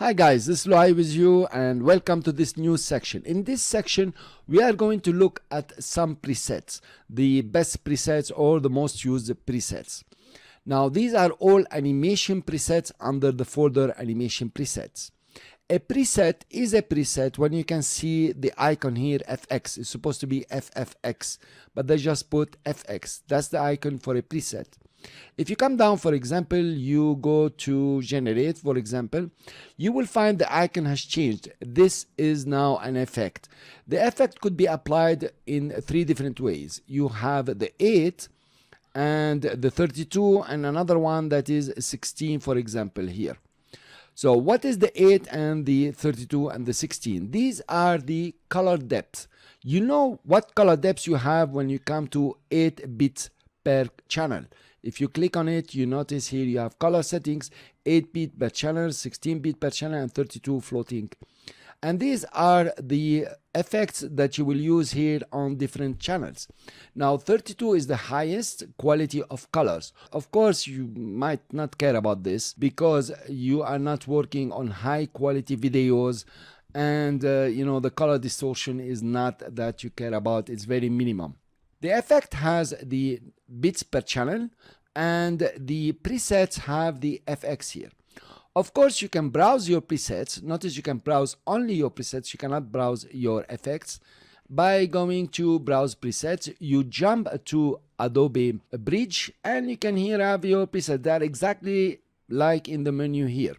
Hi guys, this is Luai with you and welcome to this new section. In this section, we are going to look at some presets, the best presets or the most used presets. Now, these are all animation presets under the folder animation presets. A preset is a preset when you can see the icon here, FX. It's supposed to be FFX, but they just put FX. That's the icon for a preset. If you come down, for example, you go to generate, for example, you will find the icon has changed. This is now an effect. The effect could be applied in three different ways. You have the 8 and the 32 and another one that is 16, for example, here. So what is the 8 and the 32 and the 16? These are the color depth. You know what color depths you have when you come to 8 bits per channel. If you click on it, you notice here you have color settings, 8 bit per channel, 16 bit per channel, and 32 floating. And these are the effects that you will use here on different channels. Now, 32 is the highest quality of colors. Of course, you might not care about this because you are not working on high quality videos, and the color distortion is not that you care about. It's very minimum. The effect has the bits per channel and the presets have the FX here. Of course, you can browse your presets. Notice you can browse only your presets. You cannot browse your effects. By going to browse presets, you jump to Adobe Bridge and you can here have your presets. They are exactly like in the menu here.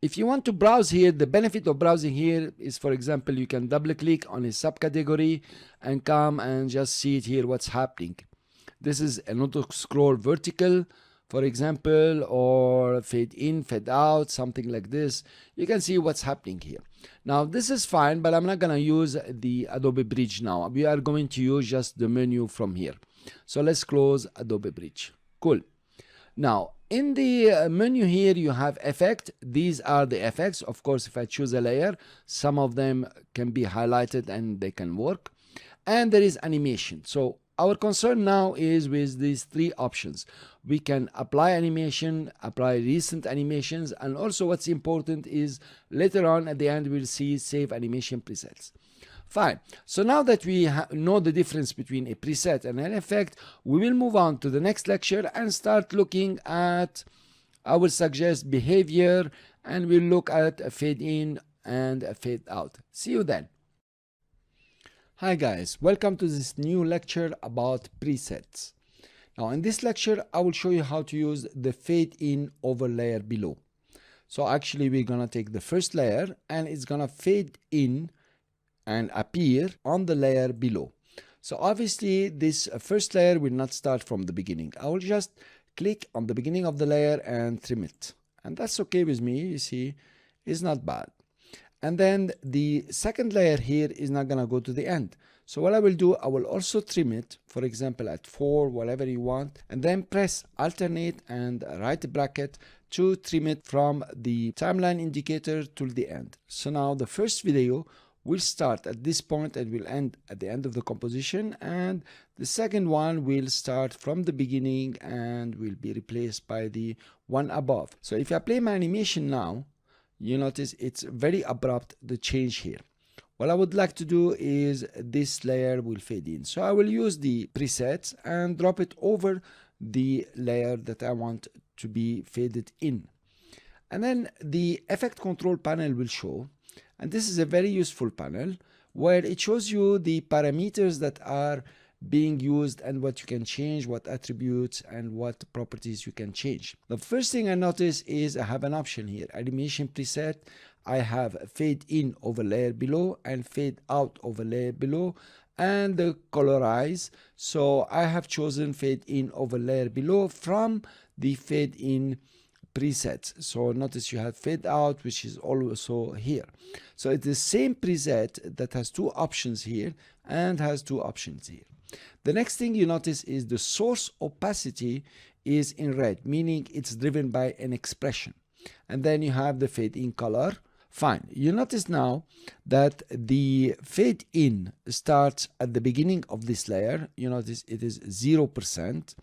If you want to browse here, the benefit of browsing here is, for example, you can double click on a subcategory and come and just see it here, what's happening. This is an auto scroll vertical, for example, or fade in, fade out, something like this. You can see what's happening here. Now, this is fine, but I'm not going to use the Adobe Bridge now. We are going to use just the menu from here. So let's close Adobe Bridge. Cool. Now, in the menu here, you have effect. These are the effects. Of course, if I choose a layer, some of them can be highlighted and they can work. And there is animation. So our concern now is with these three options. We can apply animation, apply recent animations, and also what's important is later on at the end, we'll see save animation presets. Fine. So now that we know the difference between a preset and an effect, we will move on to the next lecture and start looking at, I will suggest, behavior, and we'll look at a fade in and a fade out. See you then. Hi guys, welcome to this new lecture about presets. Now in this lecture, I will show you how to use the fade in over layer below. So actually we're gonna take the first layer and it's gonna fade in and appear on the layer below. So obviously this first layer will not start from the beginning. I will just click on the beginning of the layer and trim it. And that's okay with me, you see, it's not bad. And then the second layer here is not gonna go to the end. So what I will do, I will also trim it, for example, at 4, whatever you want, and then press alternate and right bracket to trim it from the timeline indicator to the end. So now the first video will start at this point and will end at the end of the composition, and the second one will start from the beginning and will be replaced by the one above. So if I play my animation now, you notice it's very abrupt, the change here. What I would like to do is this layer will fade in. So I will use the presets and drop it over the layer that I want to be faded in. And then the effect control panel will show. And this is a very useful panel where it shows you the parameters that are being used and what you can change, what attributes and what properties you can change. The first thing I notice is I have an option here, animation preset. I have fade in over layer below and fade out over layer below and the colorize. So I have chosen fade in over layer below from the fade in presets. So notice you have fade out, which is also here. So it's the same preset that has two options here and has two options here. The next thing you notice is the source opacity is in red, meaning it's driven by an expression. And then you have the fade in color. Fine. You notice now that the fade in starts at the beginning of this layer. You notice it is 0%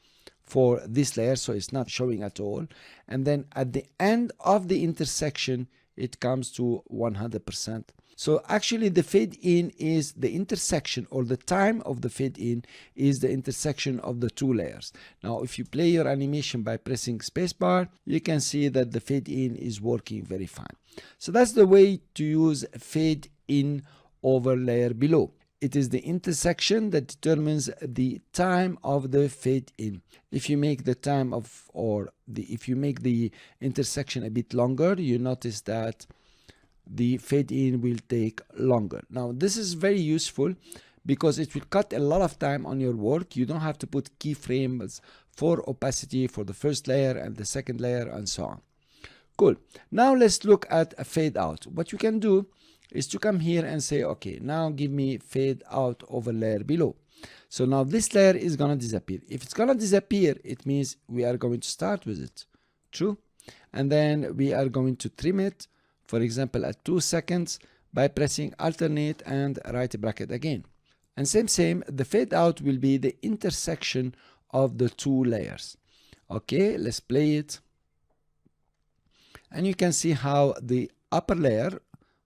for this layer, so it's not showing at all. And then at the end of the intersection, it comes to 100%. So actually the fade in is the intersection, or the time of the fade in is the intersection of the two layers. Now if you play your animation by pressing spacebar, you can see that the fade in is working very fine. So that's the way to use fade in over layer below. It is the intersection that determines the time of the fade in. If you make the time of, if you make the intersection a bit longer, you notice that the fade in will take longer. Now this is very useful because it will cut a lot of time on your work. You don't have to put keyframes for opacity for the first layer and the second layer and so on. Cool. Now let's look at a fade out. What you can do is to come here and say, okay, now give me fade out over layer below. So now this layer is gonna disappear. If it's gonna disappear, it means we are going to start with it. True. And then we are going to trim it, for example, at 2 seconds by pressing alternate and right bracket again. And same, the fade out will be the intersection of the two layers. Okay, let's play it. And you can see how the upper layer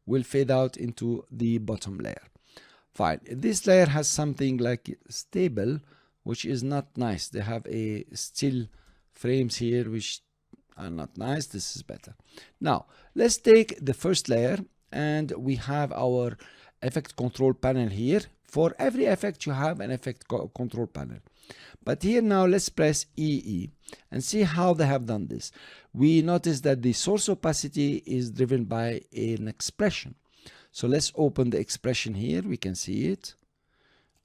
will fade out into the bottom layer. Fine. This layer has something like stable, which is not nice. They have a still frames here, which are not nice. This is better. Now let's take the first layer, and we have our effect control panel here. For every effect you have an effect control panel, but here now let's press EE and see how they have done this. We notice that the source opacity is driven by an expression. So let's open the expression here. We can see it,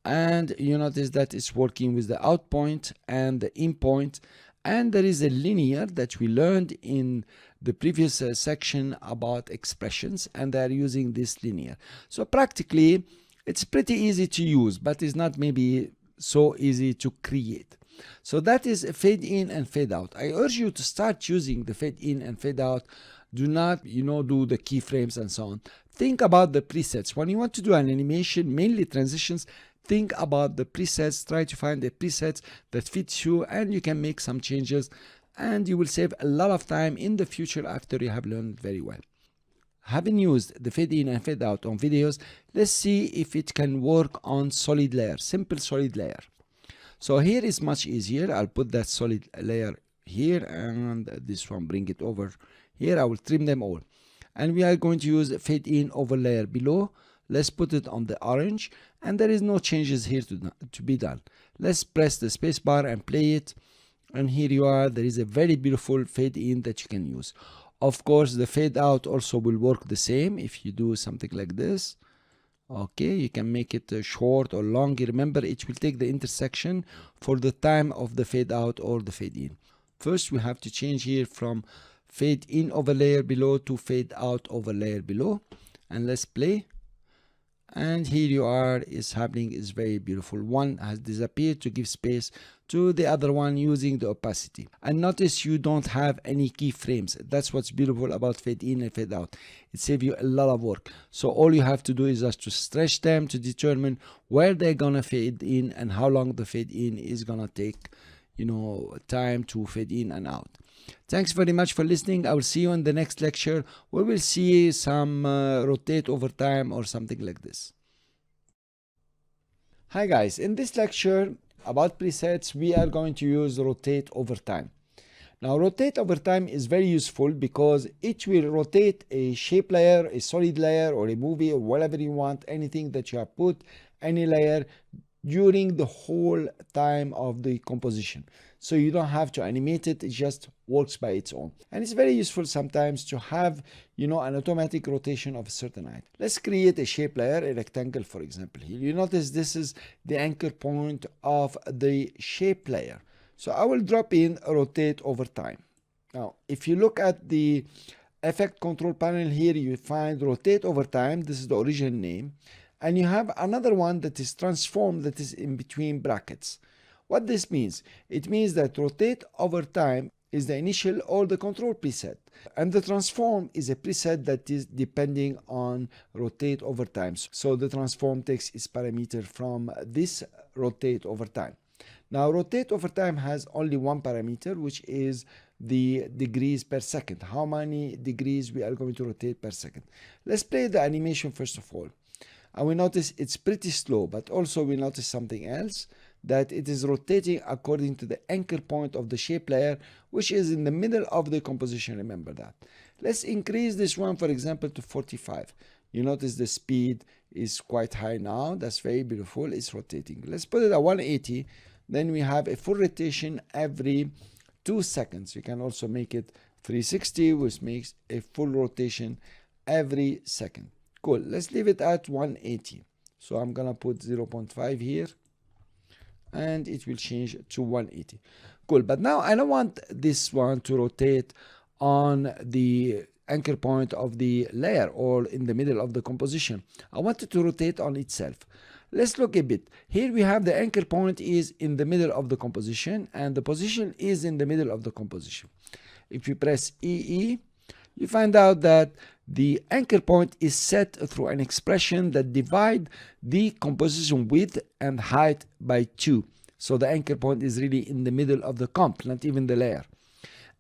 and you notice that it's working with the out point and the in point. And there is a linear that we learned in the previous section about expressions, and they are using this linear. So practically it's pretty easy to use, but it's not maybe so easy to create. So that is a fade in and fade out. I urge you to start using the fade in and fade out. Do not, do the keyframes and so on. Think about the presets. When you want to do an animation, mainly transitions, think about the presets. Try to find a preset that fits you, and you can make some changes, and you will save a lot of time in the future after you have learned very well. Having used the fade in and fade out on videos, let's see if it can work on solid layer, simple solid layer. So here is much easier. I'll put that solid layer here, and this one, bring it over here. I will trim them all, and we are going to use fade in over layer below. Let's put it on the orange, and there is no changes here to be done. Let's press the space bar and play it, and here you are. There is a very beautiful fade in that you can use. Of course, the fade out also will work the same if you do something like this. Okay, you can make it short or long. Remember, it will take the intersection for the time of the fade out or the fade in. First, we have to change here from fade in over layer below to fade out over layer below, and let's play. And here you are, is happening, is very beautiful. One has disappeared to give space to the other one using the opacity. And notice you don't have any keyframes. That's what's beautiful about fade in and fade out. It saves you a lot of work. So all you have to do is just to stretch them to determine where they're gonna fade in and how long the fade in is gonna take, time to fade in and out. Thanks very much for listening. I will see you in the next lecture, where we'll see some rotate over time or something like this. Hi guys, in this lecture about presets, we are going to use rotate over time. Now rotate over time is very useful because it will rotate a shape layer, a solid layer, or a movie, or whatever you want, anything that you have put, any layer, during the whole time of the composition. So you don't have to animate it, it just works by its own. And it's very useful sometimes to have, an automatic rotation of a certain item. Let's create a shape layer, a rectangle, for example. Here you notice this is the anchor point of the shape layer. So I will drop in a rotate over time. Now, if you look at the effect control panel here, you find rotate over time. This is the original name. And you have another one that is transform, that is in between brackets. What this means? It means that rotate over time is the initial or the control preset, and the transform is a preset that is depending on rotate over time. So the transform takes its parameter from this rotate over time. Now rotate over time has only one parameter, which is the degrees per second, how many degrees we are going to rotate per second. Let's play the animation first of all. And we notice it's pretty slow, but also we notice something else, that it is rotating according to the anchor point of the shape layer, which is in the middle of the composition. Remember that. Let's increase this one, for example, to 45. You notice the speed is quite high now. That's very beautiful. It's rotating. Let's put it at 180. Then we have a full rotation every 2 seconds. You can also make it 360, which makes a full rotation every second. Cool. Let's leave it at 180. So I'm gonna put 0.5 here, and it will change to 180. Cool. But now I don't want this one to rotate on the anchor point of the layer or in the middle of the composition. I want it to rotate on itself. Let's look a bit. Here we have the anchor point is in the middle of the composition, and the position is in the middle of the composition. If you press EE, you find out that the anchor point is set through an expression that divide the composition width and height by 2. So the anchor point is really in the middle of the comp, not even the layer.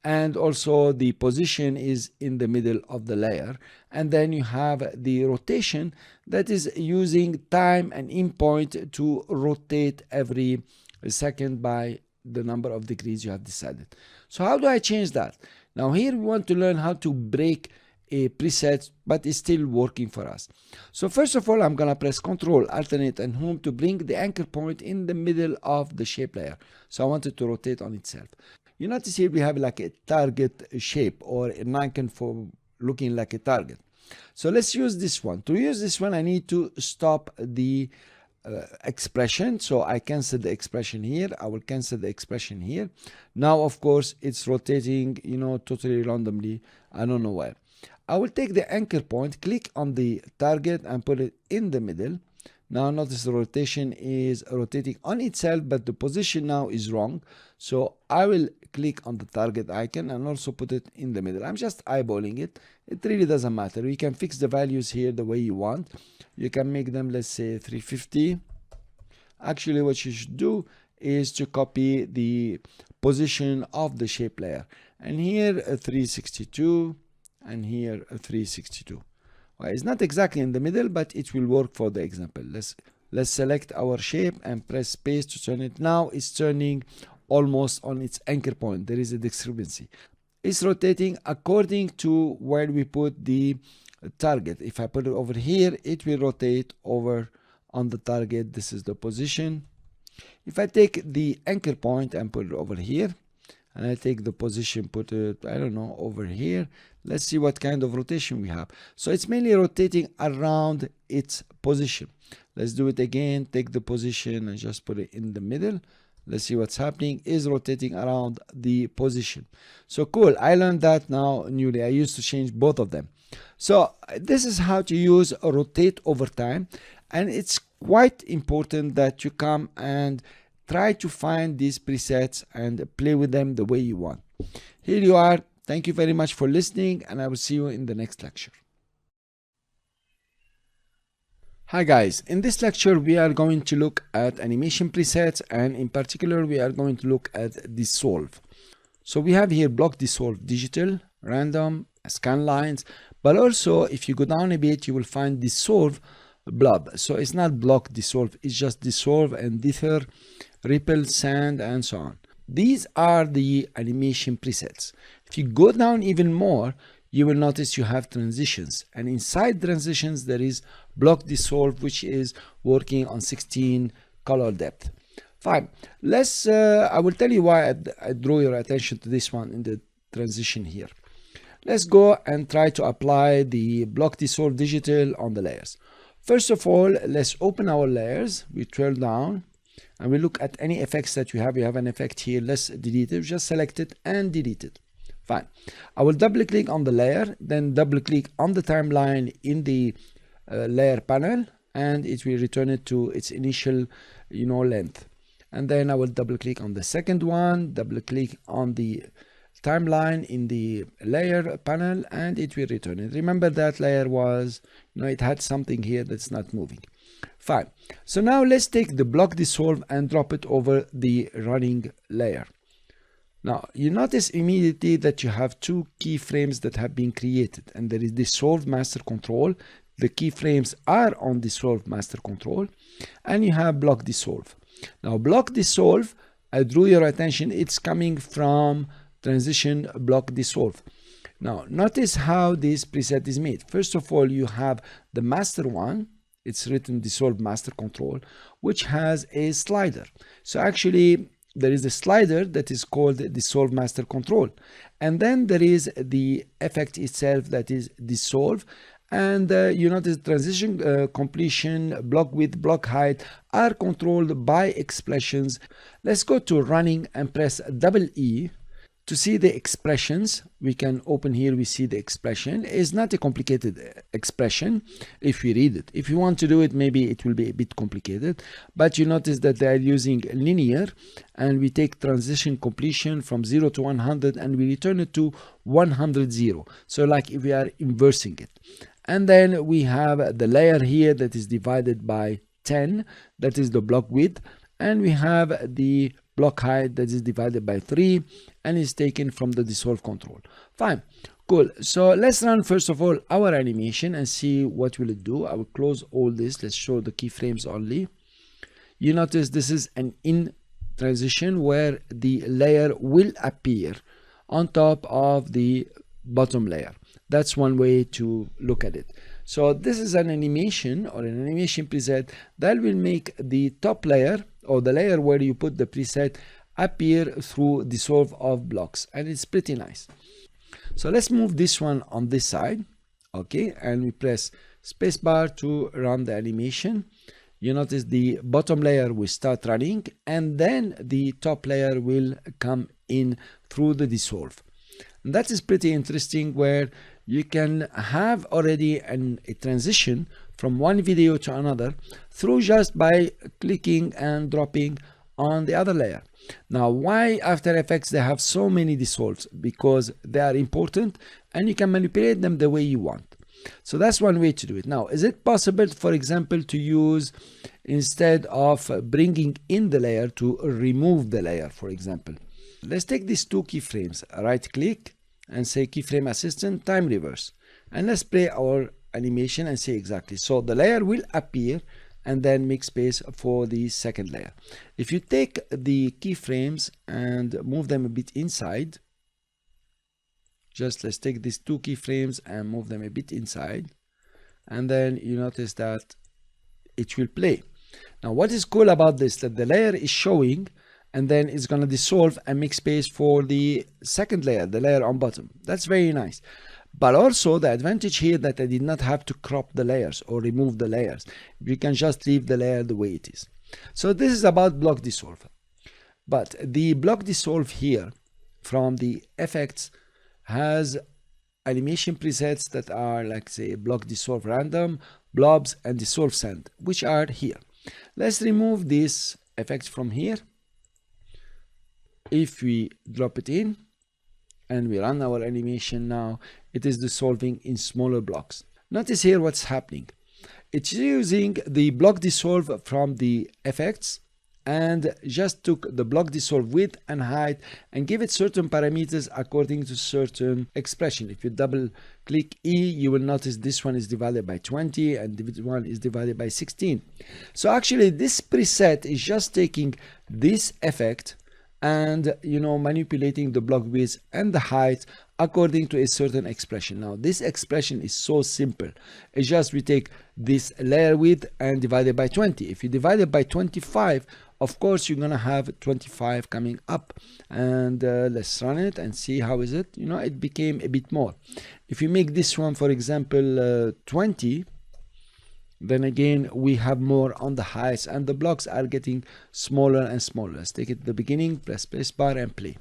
And also the position is in the middle of the layer. And then you have the rotation that is using time and in point to rotate every second by the number of degrees you have decided. So how do I change that? Now here we want to learn how to break a preset, but it's still working for us. So first of all, I'm gonna press Control, Alternate, and Home to bring the anchor point in the middle of the shape layer. So I want it to rotate on itself. You notice here we have like a target shape or an icon for looking like a target. So let's use this one. To use this one, I need to stop the expression. So I cancel the expression here. I will cancel the expression here. Now, of course, it's rotating, you know, totally randomly. I don't know why. I will take the anchor point, click on the target and put it in the middle. Now notice the rotation is rotating on itself, but the position now is wrong. So I will click on the target icon and also put it in the middle. I'm just eyeballing it. It really doesn't matter. You can fix the values here the way you want. You can make them, let's say 350. Actually, what you should do is to copy the position of the shape layer. And here 362 and here 362. Well, it's not exactly in the middle, but it will work for the example. Let's select our shape and press space to turn it. Now it's turning almost on its anchor point. There is a discrepancy. It's rotating according to where we put the target. If I put it over here, it will rotate over on the target. This is the position. If I take the anchor point and put it over here, and I take the position, put it, I don't know, over here. Let's see what kind of rotation we have. So it's mainly rotating around its position. Let's do it again. Take the position and just put it in the middle. Let's see what's happening. Is rotating around the position. So cool. I learned that now newly. I used to change both of them. So this is how to use a rotate over time. And it's quite important that you come and try to find these presets and play with them the way you want. Here you are. Thank you very much for listening, and I will see you in the next lecture. Hi guys, in this lecture we are going to look at animation presets, and in particular we are going to look at dissolve. So we have here block dissolve digital, random, scan lines, but also if you go down a bit you will find dissolve blob. So it's not block dissolve, it's just dissolve and dither, ripple, sand, and so on. These are the animation presets. If you go down even more, you will notice you have transitions, and inside transitions there is block dissolve, which is working on 16 color depth. Fine. I will tell you why I draw your attention to this one in the transition here. Let's go and try to apply the block dissolve digital on the layers. First of all, let's open our layers. We scroll down and we look at any effects that you have. You have an effect here. Let's delete it. Just select it and delete it. Fine. I will double click on the layer, then double click on the timeline in the layer panel, and it will return it to its initial, length. And then I will double click on the second one, double click on the timeline in the layer panel, and it will return it. Remember that layer was, it had something here that's not moving. Fine. So now let's take the block dissolve and drop it over the running layer. Now you notice immediately that you have two keyframes that have been created, and there is dissolve master control. The keyframes are on dissolve master control, and you have block dissolve. Now block dissolve, I drew your attention, it's coming from transition block dissolve. Now notice how this preset is made. First of all, you have the master one, it's written dissolve master control, which has a slider. So actually there is a slider that is called dissolve master control, and then there is the effect itself that is dissolve. And you notice transition completion, block width, block height are controlled by expressions. Let's go to running and press double E to see the expressions. We can open here, we see the expression. It's not a complicated expression if we read it. If you want to do it, maybe it will be a bit complicated, but you notice that they are using linear, and we take transition completion from 0 to 100 and we return it to 100 0. So like if we are inversing it. And then we have the layer here that is divided by 10, that is the block width, and we have the block height that is divided by 3 and is taken from the dissolve control. Fine, cool. So let's run first of all our animation and see what will it do. I will close all this. Let's show the keyframes only. You notice this is an in transition where the layer will appear on top of the bottom layer. That's one way to look at it. So this is an animation or an animation preset that will make the top layer or the layer where you put the preset appear through dissolve of blocks, and it's pretty nice. So let's move this one on this side, okay, and we press spacebar to run the animation. You notice the bottom layer will start running, and then the top layer will come in through the dissolve. And that is pretty interesting, where you can have already a transition from one video to another through just by clicking and dropping on the other layer. Now, why After Effects they have so many dissolves? Because they are important and you can manipulate them the way you want. So that's one way to do it. Now, is it possible, for example, to use, instead of bringing in the layer, to remove the layer, for example? Let's take these two keyframes, right click and say keyframe assistant, time reverse, and let's play our animation and see exactly. So the layer will appear, and then make space for the second layer. If you take the keyframes and move them a bit inside, just let's take these two keyframes and move them a bit inside, and then you notice that it will play. Now what is cool about this, that the layer is showing, and then it's going to dissolve and make space for the second layer, the layer on bottom. That's very nice. But also the advantage here that I did not have to crop the layers or remove the layers. You can just leave the layer the way it is. So this is about block dissolve. But the block dissolve here from the effects has animation presets that are like, say, block dissolve random, blobs, and dissolve sand, which are here. Let's remove this effect from here. If we drop it in and we run our animation now, it is dissolving in smaller blocks. Notice here what's happening. It's using the block dissolve from the effects and just took the block dissolve width and height and give it certain parameters according to certain expression. If you double click E, you will notice this one is divided by 20 and this one is divided by 16. So actually this preset is just taking this effect and, you know, manipulating the block width and the height according to a certain expression. Now this expression is so simple. It's just we take this layer width and divide it by 20. If you divide it by 25, of course you're gonna have 25 coming up. And let's run it and see how is it. You know, it became a bit more. If you make this one, for example, 20, then again we have more on the heights and the blocks are getting smaller and smaller. Let's take it at the beginning, press spacebar and play.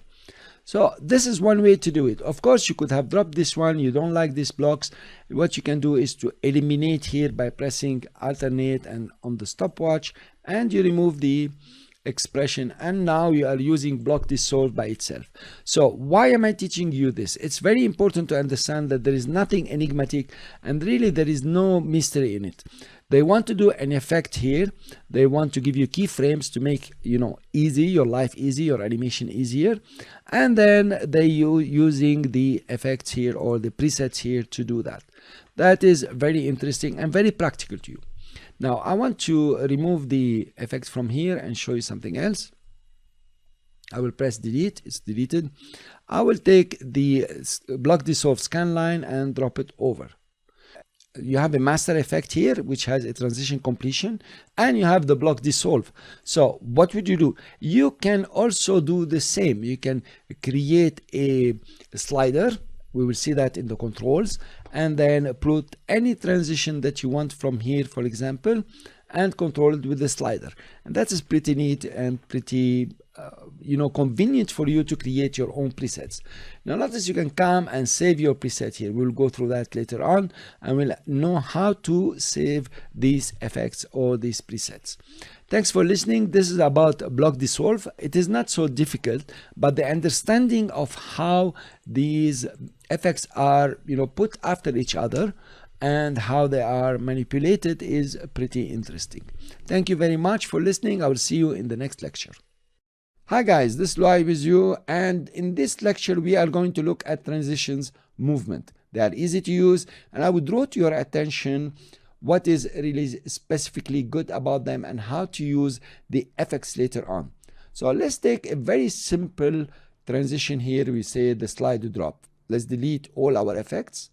So this is one way to do it. Of course you could have dropped this one, you don't like these blocks. What you can do is to eliminate here by pressing alternate and on the stopwatch, and you remove the expression, and now you are using block dissolve by itself. So why am I teaching you this? It's very important to understand that there is nothing enigmatic and really there is no mystery in it. They want to do an effect here. They want to give you keyframes to make, you know, easy, your life easy, your animation easier. And then they using the effects here or the presets here to do that. That is very interesting and very practical to you. Now I want to remove the effects from here and show you something else. I will press delete, it's deleted. I will take the block dissolve scan line and drop it over. You have a master effect here which has a transition completion, and you have the block dissolve. So what would you do? You can also do the same. You can create a slider. We will see that in the controls, and then put any transition that you want from here, for example, and control it with the slider. And that is pretty neat and pretty convenient for you to create your own presets. Now notice you can come and save your preset here. We'll go through that later on, and we'll know how to save these effects or these presets. Thanks for listening. This is about block dissolve. It is not so difficult, but the understanding of how these effects are put after each other and how they are manipulated is pretty interesting. Thank you very much for listening. I will see you in the next lecture. Hi guys, this is Luai with you, and in this lecture we are going to look at transitions movement. They are easy to use, and I would draw to your attention what is really specifically good about them and how to use the effects later on. So let's take a very simple transition here. We say the slide drop. Let's delete all our effects.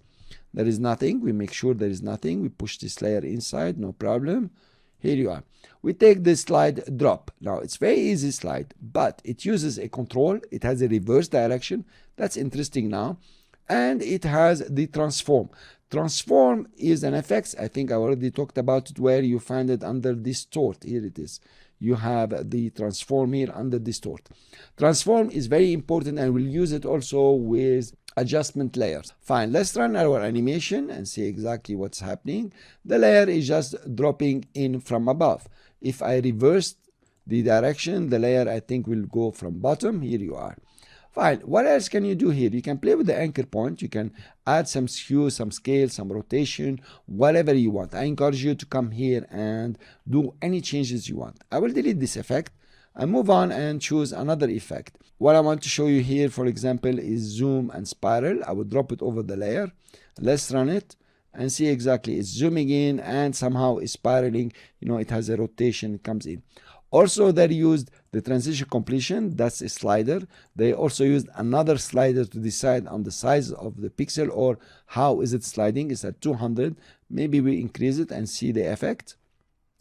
There is nothing. We make sure there is nothing. We push this layer inside, no problem. Here you are. We take the slide drop. Now it's very easy slide, but it uses a control. It has a reverse direction. That's interesting now. And it has the transform. Transform is an effect. I think I already talked about it, where you find it under distort. Here it is. You have the transform here under distort. Transform is very important, and we'll use it also with adjustment layers. Fine, let's run our animation and see exactly what's happening. The layer is just dropping in from above. If I reverse the direction, the layer I think will go from bottom. Here you are. Fine, what else can you do here? You can play with the anchor point. You can add some hue, some scale, some rotation, whatever you want. I encourage you to come here and do any changes you want. I will delete this effect and move on and choose another effect. What I want to show you here, for example, is zoom and spiral. I will drop it over the layer. Let's run it and see exactly. It's zooming in and somehow it's spiraling. It has a rotation, it comes in. Also, they used the transition completion. That's a slider. They also used another slider to decide on the size of the pixel or how is it sliding. It's at 200. Maybe we increase it and see the effect.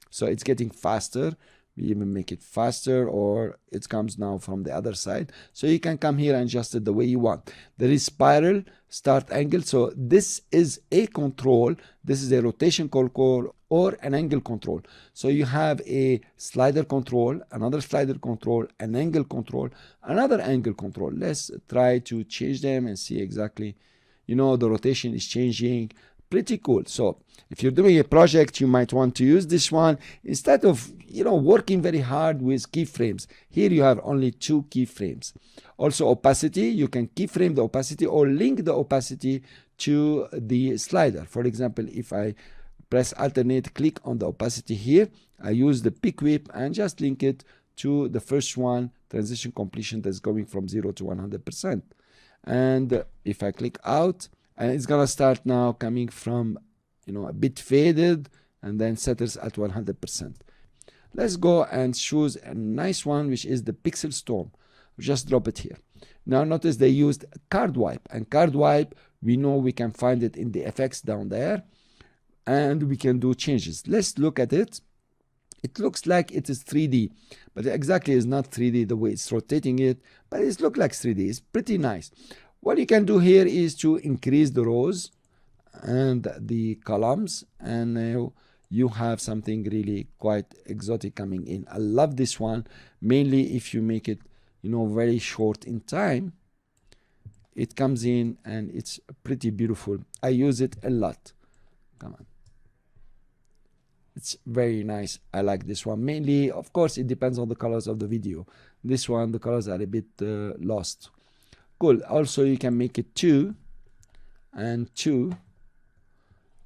So it's getting faster. We even make it faster, or it comes now from the other side. So you can come here and adjust it the way you want. There is spiral, start angle. So this is a control. This is a rotation control or an angle control. So you have a slider control, another slider control, an angle control, another angle control. Let's try to change them and see exactly, the rotation is changing. Pretty cool. So if you're doing a project, you might want to use this one instead of working very hard with keyframes. Here you have only 2 keyframes. Also opacity, you can keyframe the opacity or link the opacity to the slider. For example, if I press alternate, click on the opacity here, I use the pick whip and just link it to the first one, transition completion, that's going from 0 to 100%. And if I click out, and it's gonna start now coming from a bit faded and then settles at 100%. Let's go and choose a nice one, which is the pixel storm. Just drop it here. Now notice they used card wipe, and card wipe, we know we can find it in the effects down there, and we can do changes. Let's look at it. It looks like it is 3D, but exactly is not 3D the way it's rotating it, but it looks like 3D. It's pretty nice. What you can do here is to increase the rows and the columns, and now you have something really quite exotic coming in. I love this one, mainly if you make it very short in time. It comes in and it's pretty beautiful. I use it a lot. Come on. It's very nice. I like this one. Mainly, of course, it depends on the colors of the video. This one, the colors are a bit lost. Cool. Also, you can make it 2 and 2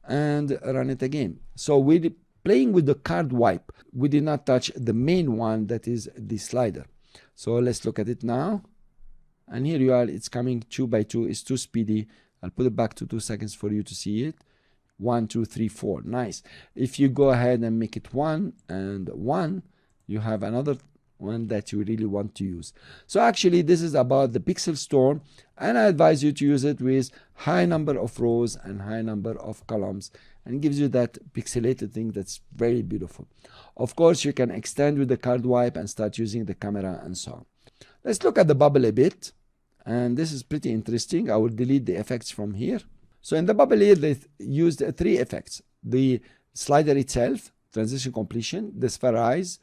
and run it again. So we're playing with the card wipe. We did not touch the main one, that is the slider. So let's look at it now. And here you are. It's coming 2 by 2. It's too speedy. I'll put it back to 2 seconds for you to see it. 1, 2, 3, 4. Nice. If you go ahead and make it 1 and 1, you have another one that you really want to use. So actually this is about the pixel store, and I advise you to use it with high number of rows and high number of columns, and gives you that pixelated thing that's very beautiful. Of course, you can extend with the card wipe and start using the camera and so on. Let's look at the bubble a bit, and this is pretty interesting. I will delete the effects from here. So in the bubble here, they used 3 effects: the slider itself, transition completion, the spherize,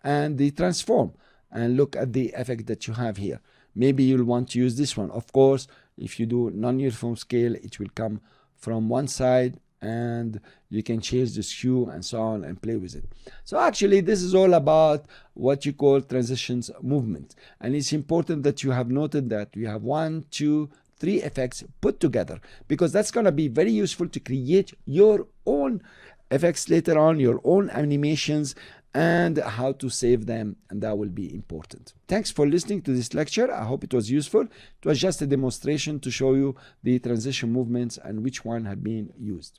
and the transform. And look at the effect that you have here. Maybe you'll want to use this one. Of course, if you do non-uniform scale, it will come from one side, and you can change the skew and so on and play with it. So actually this is all about what you call transitions movement, and it's important that you have noted that we have 1, 2, 3 effects put together, because that's going to be very useful to create your own effects later on, your own animations, and how to save them, and that will be important. Thanks for listening to this lecture. I hope it was useful. It was just a demonstration to show you the transition movements and which one have been used.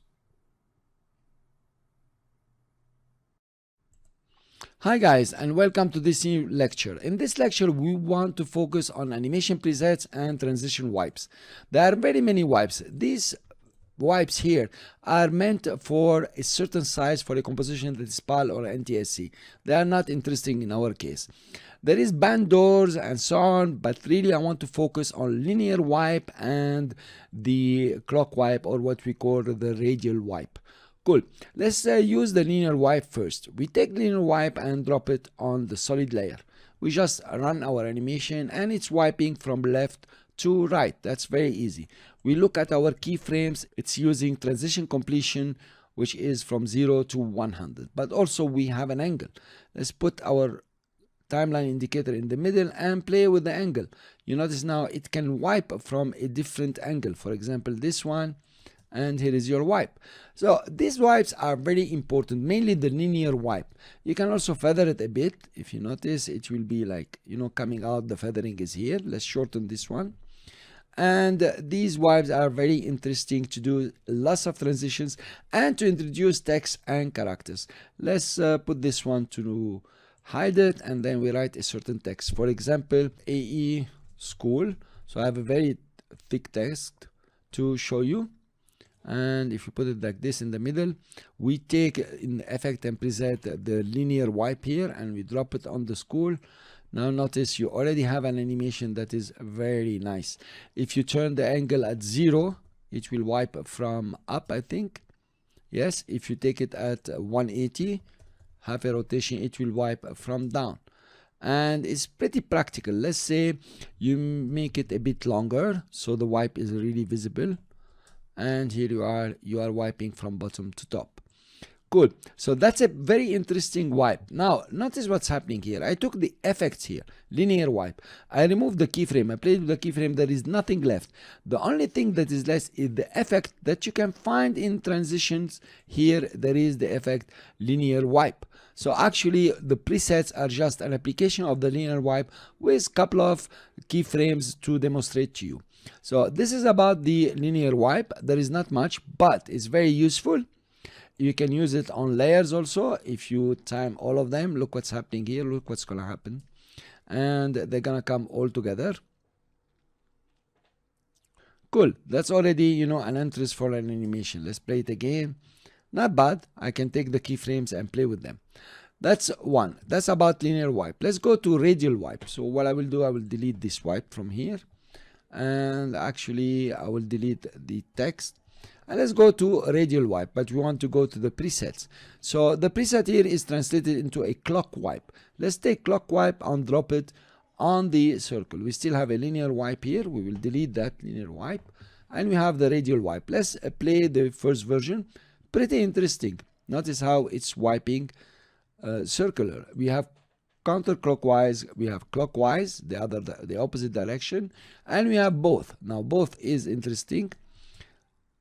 Hi guys, and welcome to this new lecture. In this lecture, we want to focus on animation presets and transition wipes. There are very many wipes. These wipes here are meant for a certain size, for a composition that is PAL or NTSC. They are not interesting in our case. There is band doors and so on, but really I want to focus on linear wipe and the clock wipe, or what we call the radial wipe. Cool. Let's use the linear wipe first. We take linear wipe and drop it on the solid layer. We just run our animation and it's wiping from left to right. That's very easy. We look at our keyframes. It's using transition completion, which is from 0 to 100. But also we have an angle. Let's put our timeline indicator in the middle and play with the angle. You notice now it can wipe from a different angle. For example, this one. And here is your wipe. So these wipes are very important, mainly the linear wipe. You can also feather it a bit. If you notice, it will be like, coming out. The feathering is here. Let's shorten this one. And these wipes are very interesting to do lots of transitions and to introduce text and characters. Let's put this one to hide it, and then we write a certain text. For example, AE school. So I have a very thick text to show you. And if you put it like this in the middle, we take in effect and preset the linear wipe here, and we drop it on the school. Now notice you already have an animation that is very nice. If you turn the angle at 0, it will wipe from up, I think. Yes, if you take it at 180, half a rotation, it will wipe from down. And it's pretty practical. Let's say you make it a bit longer so the wipe is really visible. And here you are wiping from bottom to top. Cool. So that's a very interesting wipe. Now notice what's happening here. I took the effects here, linear wipe. I removed the keyframe. I played with the keyframe. There is nothing left. The only thing that is left is the effect that you can find in transitions. Here there is the effect linear wipe. So actually the presets are just an application of the linear wipe with a couple of keyframes to demonstrate to you. So this is about the linear wipe. There is not much, but it's very useful. You can use it on layers also. If you time all of them, look what's happening here. Look what's going to happen. And they're going to come all together. Cool. That's already, an entrance for an animation. Let's play it again. Not bad. I can take the keyframes and play with them. That's one. That's about linear wipe. Let's go to radial wipe. So what I will do, I will delete this wipe from here. And actually I will delete the text, and let's go to radial wipe, but we want to go to the presets. So the preset here is translated into a clock wipe. Let's take clock wipe and drop it on the circle. We still have a linear wipe here. We will delete that linear wipe, and we have the radial wipe. Let's play the first version. Pretty interesting. Notice how it's wiping circular. We have counterclockwise, we have clockwise, the opposite direction, and we have both. Now both is interesting,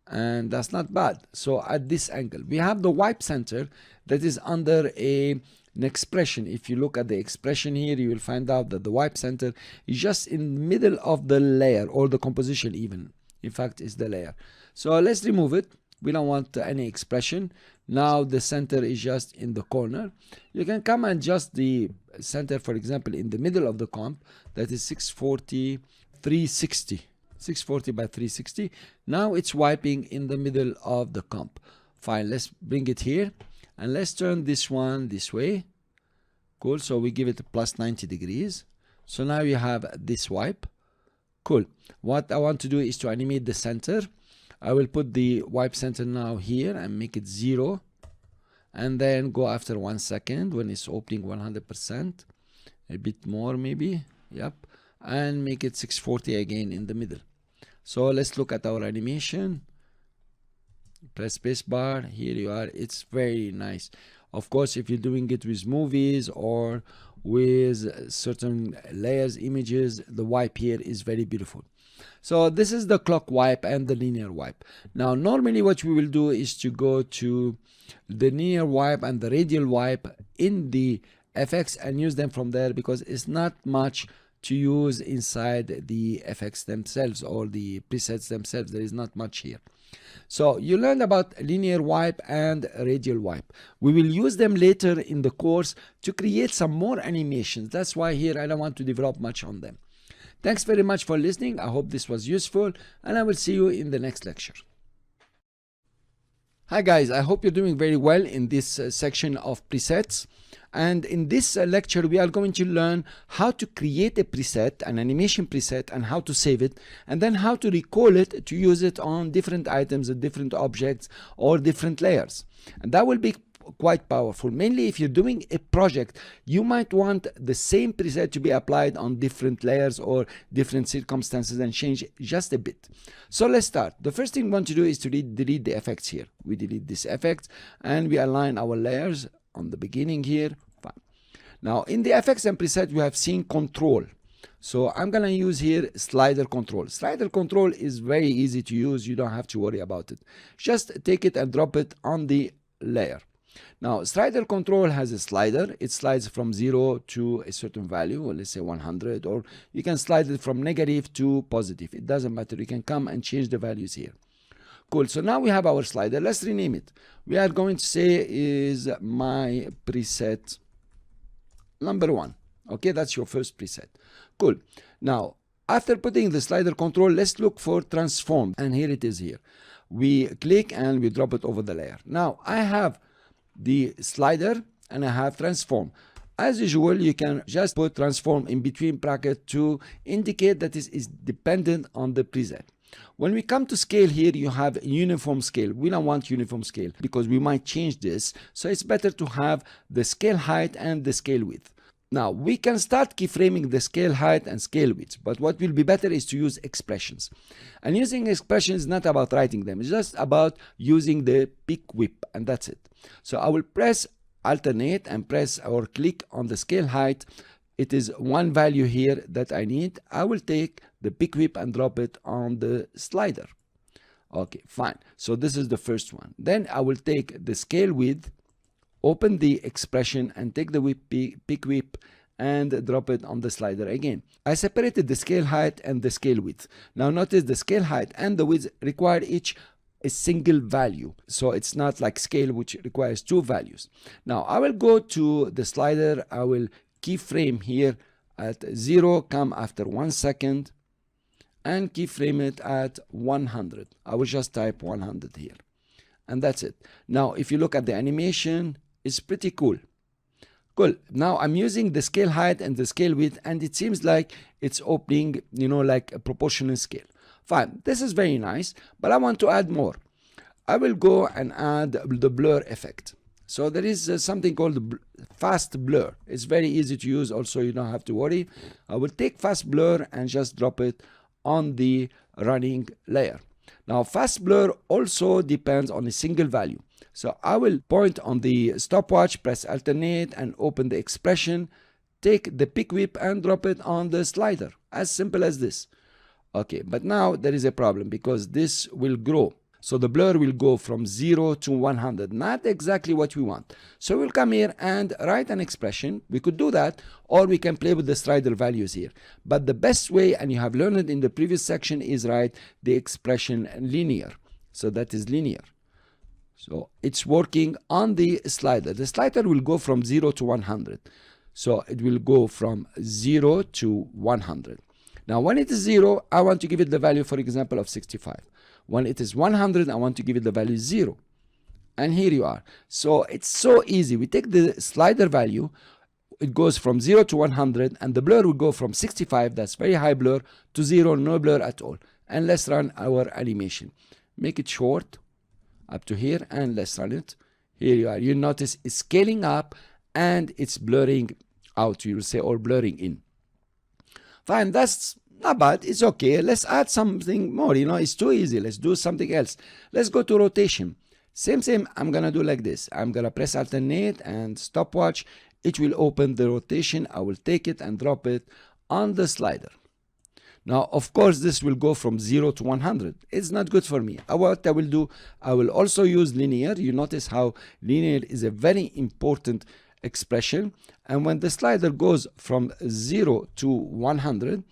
and that's not bad. So at this angle we have the wipe center that is under an expression. If you look at the expression here, you will find out that the wipe center is just in the middle of the layer, or the composition even. In fact, it's the layer. So let's remove it. We don't want any expression. Now the center is just in the corner. You can come and adjust the center, for example, in the middle of the comp. That is 640 360. 640 by 360. Now it's wiping in the middle of the comp. Fine, let's bring it here and let's turn this one this way. Cool. So we give it a plus 90 degrees. So now you have this wipe. Cool. What I want to do is to animate the center. I will put the wipe center now here and make it 0, and then go after 1 second when it's opening 100%, a bit more maybe. Yep. And make it 640 again in the middle. So let's look at our animation. Press spacebar. Here you are. It's very nice. Of course, if you're doing it with movies or with certain layers, images, the wipe here is very beautiful. So this is the clock wipe and the linear wipe. Now normally what we will do is to go to the linear wipe and the radial wipe in the FX and use them from there, because it's not much to use inside the FX themselves or the presets themselves. There is not much here. So you learned about linear wipe and radial wipe. We will use them later in the course to create some more animations. That's why here I don't want to develop much on them. Thanks very much for listening. I hope this was useful, and I will see you in the next lecture. Hi guys, I hope you're doing very well in this section of presets. And in this lecture, we are going to learn how to create a preset, an animation preset, and how to save it, and then how to recall it to use it on different items, different objects, or different layers. And that will be quite powerful. Mainly if you're doing a project, you might want the same preset to be applied on different layers or different circumstances and change just a bit. So let's start. The first thing we want to do is to delete the effects here. We delete this effect and we align our layers on the beginning here. Fine. Now in the effects and preset, you have seen control. So I'm gonna use here slider control. Slider control is very easy to use. You don't have to worry about it. Just take it and drop it on the layer. Now slider control has a slider. It slides from 0 to a certain value, or let's say 100, or you can slide it from negative to positive. It doesn't matter. You can come and change the values here. Cool. So now we have our slider. Let's rename it. We are going to say is my preset number 1. Okay, that's your first preset. Cool. Now after putting the slider control, let's look for transform, and here it is here. We click and we drop it over the layer. Now I have the slider and I have transform. As usual, you can just put transform in between bracket to indicate that this is dependent on the preset. When we come to scale here, you have uniform scale. We don't want uniform scale because we might change this. So it's better to have the scale height and the scale width. Now we can start keyframing the scale height and scale width, but what will be better is to use expressions. And using expressions is not about writing them, it's just about using the pick whip, and that's it. So I will press alternate and press or click on the scale height. It is one value here that I need. I will take the pick whip and drop it on the slider. Okay, fine. So this is the first one. Then I will take the scale width, open the expression and take the pick whip and drop it on the slider again. I separated the scale height and the scale width. Now notice the scale height and the width require each a single value. So it's not like scale which requires 2 values. Now I will go to the slider. I will keyframe here at 0, come after 1 second and keyframe it at 100. I will just type 100 here. And that's it. Now if you look at the animation, it's pretty cool. Cool. Now I'm using the scale height and the scale width, and it seems like it's opening, you know, like a proportional scale. Fine. This is very nice, but I want to add more. I will go and add the blur effect. So there is something called fast blur. It's very easy to use. Also, you don't have to worry. I will take fast blur and just drop it on the running layer. Now fast blur also depends on a single value. So I will point on the stopwatch, press alternate and open the expression, take the pick whip and drop it on the slider. As simple as this. Okay, but now there is a problem because this will grow. So the blur will go from 0 to 100, not exactly what we want. So we'll come here and write an expression. We could do that, or we can play with the slider values here. But the best way, and you have learned it in the previous section, is write the expression linear. So that is linear. So it's working on the slider. The slider will go from 0 to 100. So it will go from 0 to 100. Now when it is 0, I want to give it the value, for example, of 65. When it is 100, I want to give it the value 0. And here you are. So it's so easy. We take the slider value, it goes from 0 to 100, and the blur will go from 65, that's very high blur, to 0, no blur at all. And let's run our animation. Make it short up to here, and let's run it. Here you are. You notice it's scaling up and it's blurring out, you will say, or blurring in. Fine, that's not bad, it's okay. Let's add something more, it's too easy. Let's do something else. Let's go to rotation. Same, I'm gonna do like this. I'm gonna press alternate and stopwatch. It will open the rotation. I will take it and drop it on the slider. Now, of course, this will go from 0 to 100. It's not good for me. What I will do, I will also use linear. You notice how linear is a very important expression. And when the slider goes from 0 to 100,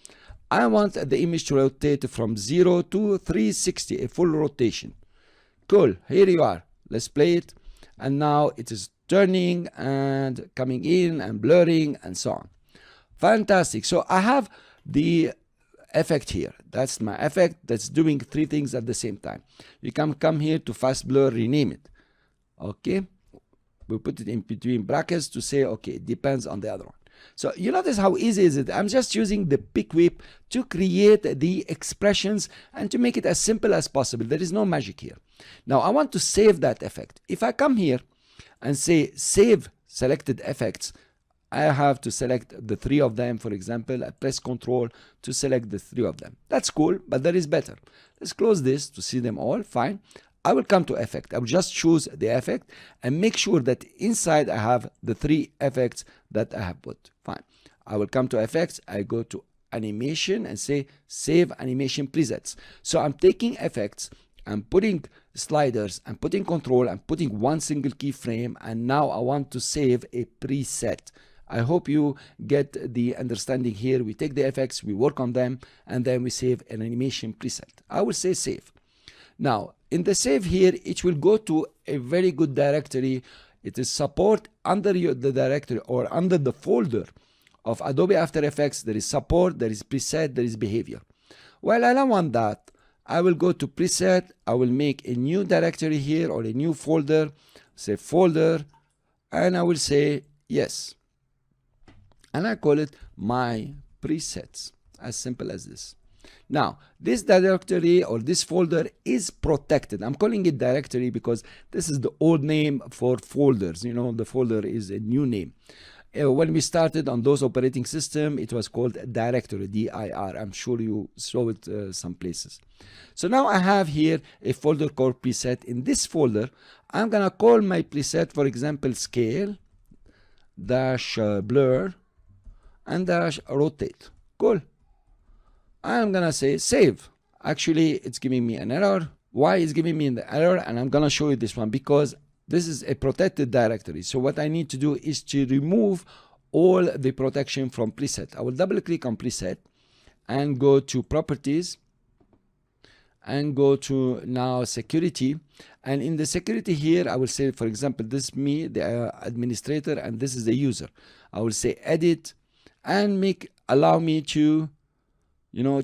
I want the image to rotate from 0 to 360, a full rotation. Cool, here you are. Let's play it. And now it is turning and coming in and blurring and so on. Fantastic. So I have the effect here. That's my effect that's doing three things at the same time. You can come here to fast blur, rename it. Okay. We put it in between brackets to say, okay, it depends on the other one. So you notice how easy is it? I'm just using the pick whip to create the expressions and to make it as simple as possible. There is no magic here. Now I want to save that effect. If I come here and say save selected effects, I have to select the three of them. For example, I press Control to select the three of them. That's cool, but there is better. Let's close this to see them all. Fine. I will come to effect. I will just choose the effect and make sure that inside I have the three effects that I have put. Fine. I will come to effects. I go to animation and say save animation presets. So I'm taking effects, I'm putting sliders, I'm putting control, I'm putting one single keyframe, and now I want to save a preset. I hope you get the understanding here. We take the effects, we work on them, and then we save an animation preset. I will say save. Now, in the save here, it will go to a very good directory. It is support under the directory or under the folder of Adobe After Effects. There is support, there is preset, there is behavior. Well, I don't want that. I will go to preset. I will make a new directory here or a new folder, say folder, and I will say yes. And I call it my presets. As simple as this. Now, this directory or this folder is protected. I'm calling it directory because this is the old name for folders. The folder is a new name. When we started on those operating system, it was called directory, D-I-R. I'm sure you saw it some places. So now I have here a folder called preset. In this folder, I'm going to call my preset, for example, scale, dash blur, and dash rotate. Cool. I'm gonna say save. Actually, it's giving me an error. Why is giving me the error? And I'm gonna show you this one because this is a protected directory. So what I need to do is to remove all the protection from preset. I will double click on preset and go to properties and go to now security. And in the security here, I will say, for example, this is me, the administrator, and this is the user. I will say edit and allow me to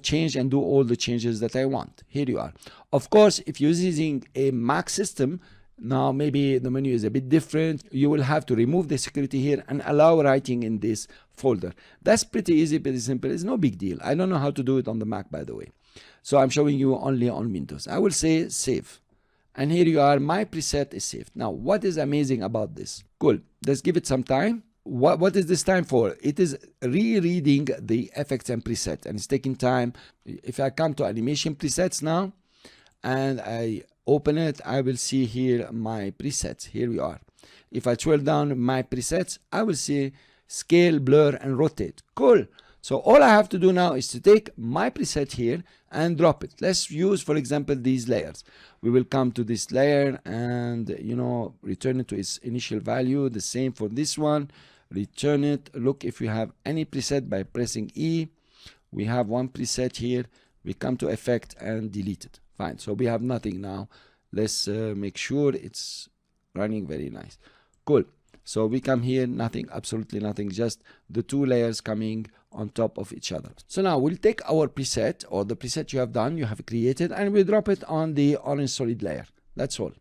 change and do all the changes that I want. Here you are. Of course, if you're using a Mac system, now maybe the menu is a bit different. You will have to remove the security here and allow writing in this folder. That's pretty easy, pretty simple. It's no big deal. I don't know how to do it on the Mac, by the way. So I'm showing you only on Windows. I will say save. And here you are. My preset is saved. Now, what is amazing about this? Cool. Let's give it some time. What is this time for? It is rereading the effects and preset, and it's taking time. If I come to animation presets now and I open it, I will see here my presets. Here we are. If I scroll down my presets, I will see scale, blur, and rotate. Cool. So all I have to do now is to take my preset here and drop it. Let's use, for example, these layers. We will come to this layer and, return it to its initial value. The same for this one. Return it. Look, if we have any preset by pressing E, we have one preset here. We come to effect and delete it. Fine. So we have nothing now. Let's make sure it's running very nice. Cool. So we come here, nothing, absolutely nothing, just the two layers coming on top of each other. So now we'll take our preset, or the preset you have created, and we drop it on the orange solid layer. That's all.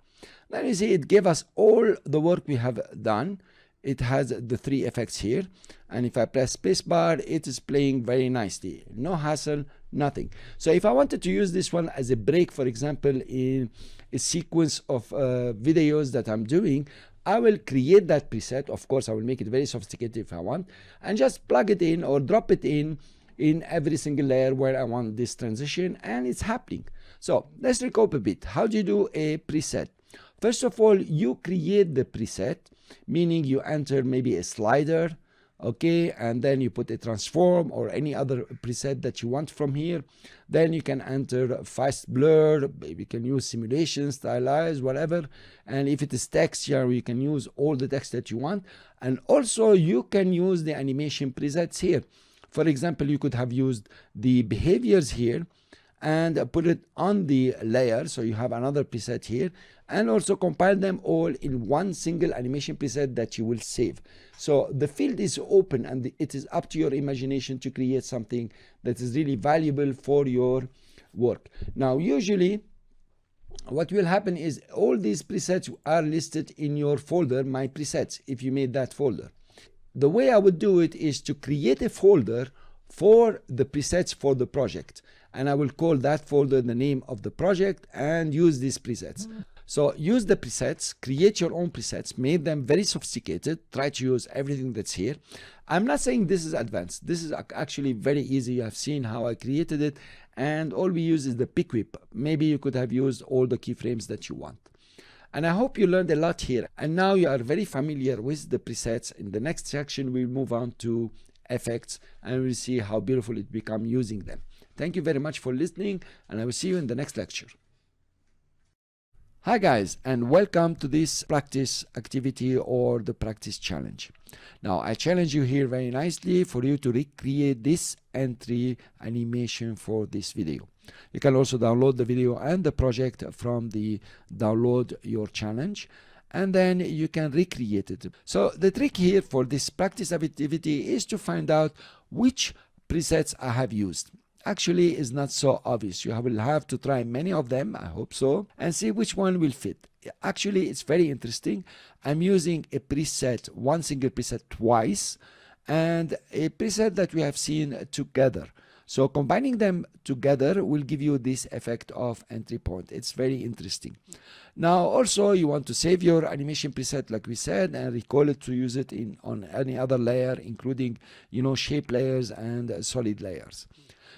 Now you see it gave us all the work we have done. It has the three effects here, and if I press spacebar, it is playing very nicely. No hassle, nothing. So if I wanted to use this one as a break, for example, in a sequence of videos that I'm doing, I will create that preset. Of course, I will make it very sophisticated if I want, and just plug it in or drop it in every single layer where I want this transition, and it's happening. So let's recap a bit. How do you do a preset? First of all, you create the preset, meaning you enter maybe a slider, okay, and then you put a transform or any other preset that you want from here. Then you can enter fast blur, you can use simulation, stylize, whatever, and if it is text here, you can use all the text that you want. And also you can use the animation presets here. For example, you could have used the behaviors here and put it on the layer, so you have another preset here, and also compile them all in one single animation preset that you will save. So the field is open, and it is up to your imagination to create something that is really valuable for your work. Now usually what will happen is all these presets are listed in your folder, my presets, if you made that folder. The way I would do it is to create a folder for the presets for the project, and I will call that folder the name of the project and use these presets. So use the presets, create your own presets, make them very sophisticated, try to use everything that's here. I'm not saying this is advanced. This is actually very easy. You have seen how I created it, and all we use is the pick whip. Maybe you could have used all the keyframes that you want. And I hope you learned a lot here, and now you are very familiar with the presets. In the next section, we'll move on to effects, and we'll see how beautiful it becomes using them. Thank you very much for listening, and I will see you in the next lecture. Hi guys, and welcome to this practice activity or the practice challenge. Now I challenge you here very nicely for you to recreate this entry animation for this video. You can also download the video and the project from the download your challenge, and then you can recreate it. So the trick here for this practice activity is to find out which presets I have used. Actually is not so obvious. You will have to try many of them, I hope so, and see which one will fit. Actually, it's very interesting. I'm using a preset, one single preset twice, and a preset that we have seen together. So combining them together will give you this effect of entry point. It's very interesting. Now also you want to save your animation preset like we said and recall it to use it on any other layer, including shape layers and solid layers.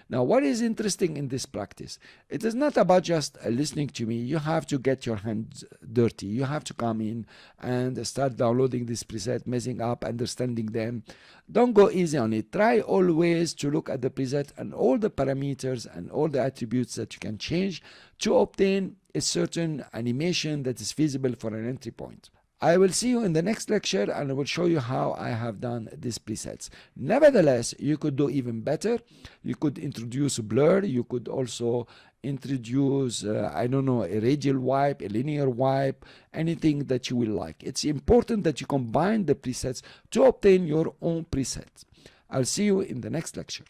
Now, what is interesting in this practice? It is not about just listening to me. You have to get your hands dirty. You have to come in and start downloading this preset, messing up, understanding them. Don't go easy on it. Try always to look at the preset and all the parameters and all the attributes that you can change to obtain a certain animation that is feasible for an entry point. I will see you in the next lecture, and I will show you how I have done these presets. Nevertheless, you could do even better. You could introduce a blur. You could also introduce, I don't know, a radial wipe, a linear wipe, anything that you will like. It's important that you combine the presets to obtain your own presets. I'll see you in the next lecture.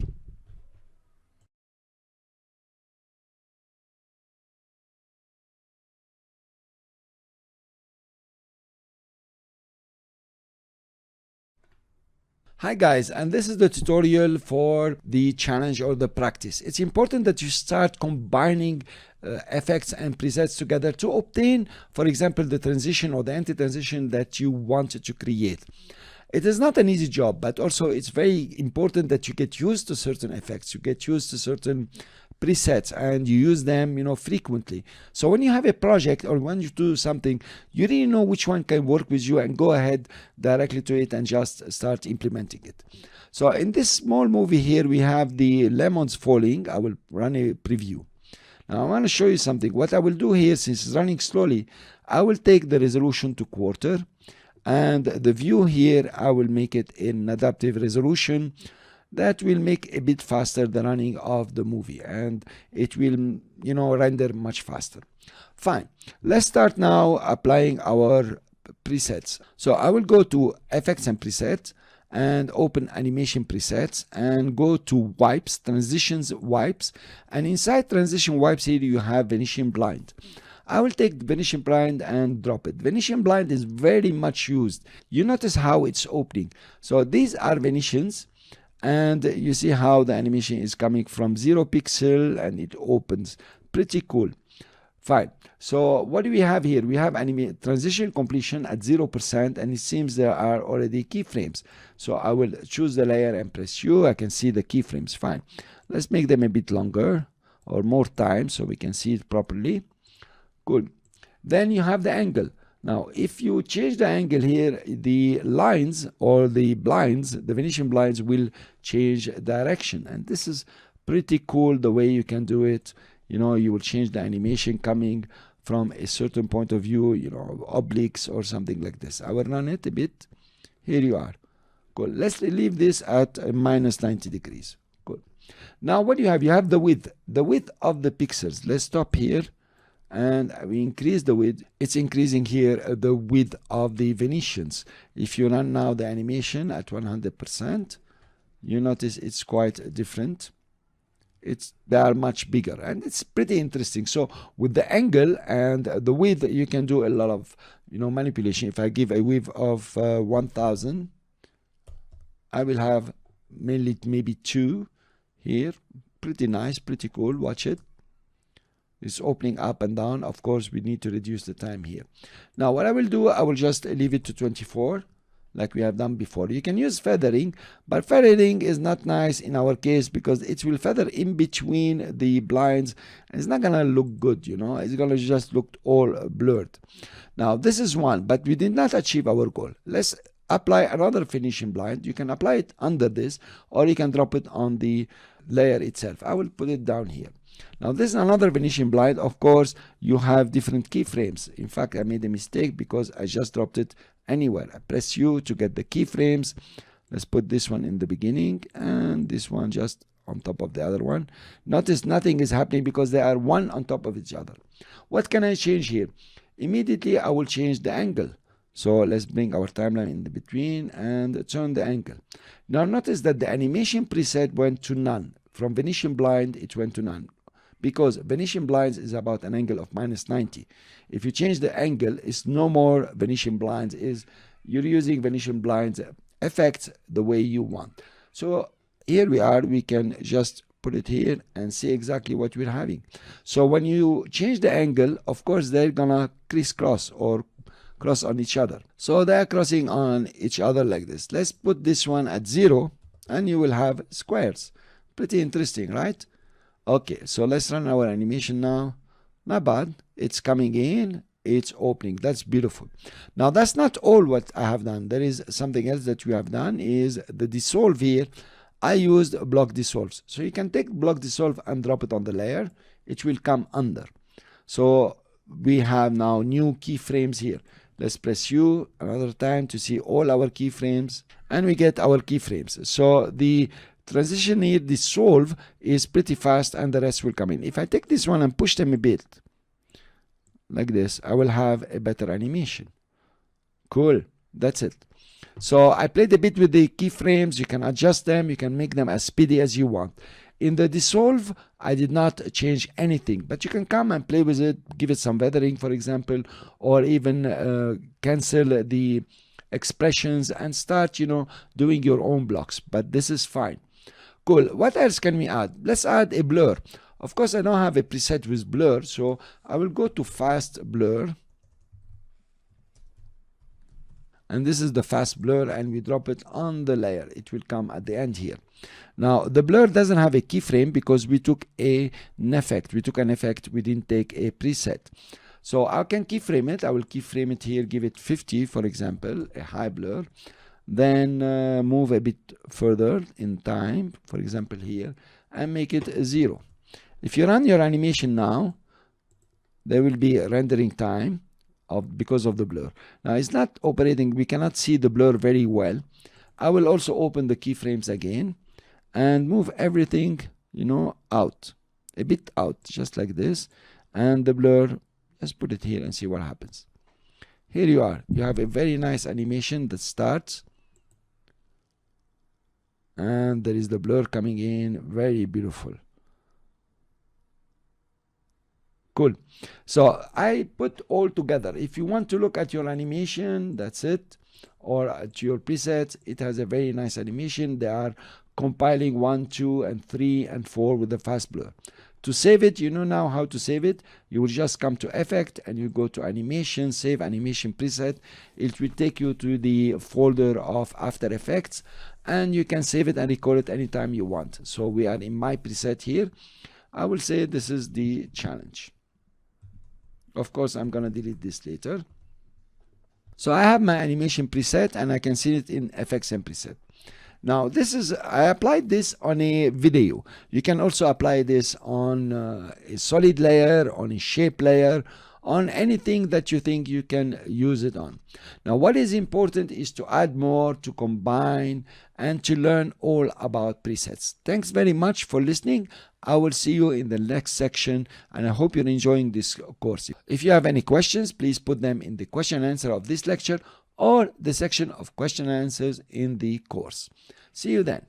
Hi guys, and this is the tutorial for the challenge or the practice. It's important that you start combining effects and presets together to obtain, for example, the transition or the anti-transition that you wanted to create. It is not an easy job, but also it's very important that you get used to certain effects, you get used to certain presets and you use them, frequently. So when you have a project or when you do something, you really know which one can work with you and go ahead directly to it and just start implementing it. So in this small movie here, we have the lemons falling. I will run a preview. Now I want to show you something. What I will do here, since it's running slowly, I will take the resolution to quarter, and the view here, I will make it in adaptive resolution. That will make a bit faster the running of the movie, and it will, render much faster. Fine. Let's start now applying our presets. So I will go to Effects and Presets and open Animation Presets and go to Wipes, Transitions Wipes, and inside Transition Wipes here you have Venetian Blind. I will take Venetian Blind and drop it. Venetian Blind is very much used. You notice how it's opening. So these are Venetians, and you see how the animation is coming from 0 pixel and it opens. Pretty cool. Fine. So what do we have here? We have transition completion at 0%, and it seems there are already keyframes. So I will choose the layer and press U. I can see the keyframes. Fine. Let's make them a bit longer or more time so we can see it properly. Good. Then you have the angle. Now, if you change the angle here, the lines or the blinds, the Venetian blinds will change direction. And this is pretty cool the way you can do it. You will change the animation coming from a certain point of view, obliques or something like this. I will run it a bit. Here you are. Cool. Let's leave this at minus 90 degrees. Good. Now, what do you have? You have the width. The width of the pixels. Let's stop here. And we increase the width. It's increasing here the width of the Venetians. If you run now the animation at 100%, you notice it's quite different. They are much bigger, and it's pretty interesting. So with the angle and the width, you can do a lot of manipulation. If I give a width of 1000, I will have mainly maybe 2 here. Pretty nice, pretty cool. Watch it. It's opening up and down. Of course, we need to reduce the time here. Now, what I will do, I will just leave it to 24, like we have done before. You can use feathering, but feathering is not nice in our case because it will feather in between the blinds. And it's not going to look good, It's going to just look all blurred. Now, this is one, but we did not achieve our goal. Let's apply another finishing blind. You can apply it under this, or you can drop it on the layer itself. I will put it down here. Now this is another Venetian blind. Of course, you have different keyframes. In fact, I made a mistake because I just dropped it anywhere. I press U to get the keyframes. Let's put this one in the beginning and this one just on top of the other one. Notice nothing is happening because they are one on top of each other. What can I change here? Immediately I will change the angle. So let's bring our timeline in the between and turn the angle. Now notice that the animation preset went to none. From Venetian blind, it went to none. Because Venetian blinds is about an angle of minus 90. If you change the angle, it's no more Venetian blinds. You're using Venetian blinds effects the way you want. So here we are. We can just put it here and see exactly what we're having. So when you change the angle, of course, they're gonna crisscross or cross on each other. So they're crossing on each other like this. Let's put this one at 0 and you will have squares. Pretty interesting, right? Okay, so let's run our animation now. Not bad. It's coming in. It's opening. That's beautiful. Now, that's not all what I have done. There is something else that we have done is the dissolve here. I used block dissolves. So you can take block dissolve and drop it on the layer. It will come under. So we have now new keyframes here. Let's press U another time to see all our keyframes. And we get our keyframes. So the transition here, dissolve, is pretty fast and the rest will come in. If I take this one and push them a bit, like this, I will have a better animation. Cool. That's it. So I played a bit with the keyframes. You can adjust them. You can make them as speedy as you want. In the dissolve, I did not change anything, but you can come and play with it, give it some weathering, for example, or even cancel the expressions and start, doing your own blocks. But this is fine. Cool. What else can we add? Let's add a blur. Of course, I don't have a preset with blur, so I will go to fast blur. and this is the fast blur, and we drop it on the layer. It will come at the end here. Now the blur doesn't have a keyframe because we took an effect. We didn't take a preset. So I can keyframe it. I will keyframe it here, give it 50 for example, a high blur, then move a bit further in time, for example here, and make it 0. If you run your animation now, there will be a rendering time because of the blur. Now it's not operating, we cannot see the blur very well. I will also open the keyframes again and move everything, you know, out, a bit out, just like this, and the blur, let's put it here and see what happens. Here you are, you have a very nice animation that starts, and there is the blur coming in, very beautiful. Cool. So I put all together. If you want to look at your animation, that's it, or at your presets, it has a very nice animation. They are compiling 1, 2, and 3, and 4 with the fast blur. To save it, you know now how to save it. You will just come to Effect and you go to Animation, Save Animation Preset. It will take you to the folder of After Effects, and you can save it and record it anytime you want. So we are in my preset here. I will say this is the challenge. Of course, I'm gonna delete this later. So I have my animation preset, and I can see it in FXM preset. Now this is, I applied this on a video. You can also apply this on a solid layer, on a shape layer, on anything that you think you can use it on. Now what is important is to add more, to combine, and to learn all about presets. Thanks very much for listening. I will see you in the next section, and I hope you're enjoying this course. If you have any questions, please put them in the question and answer of this lecture or the section of question and answers in the course. See you then.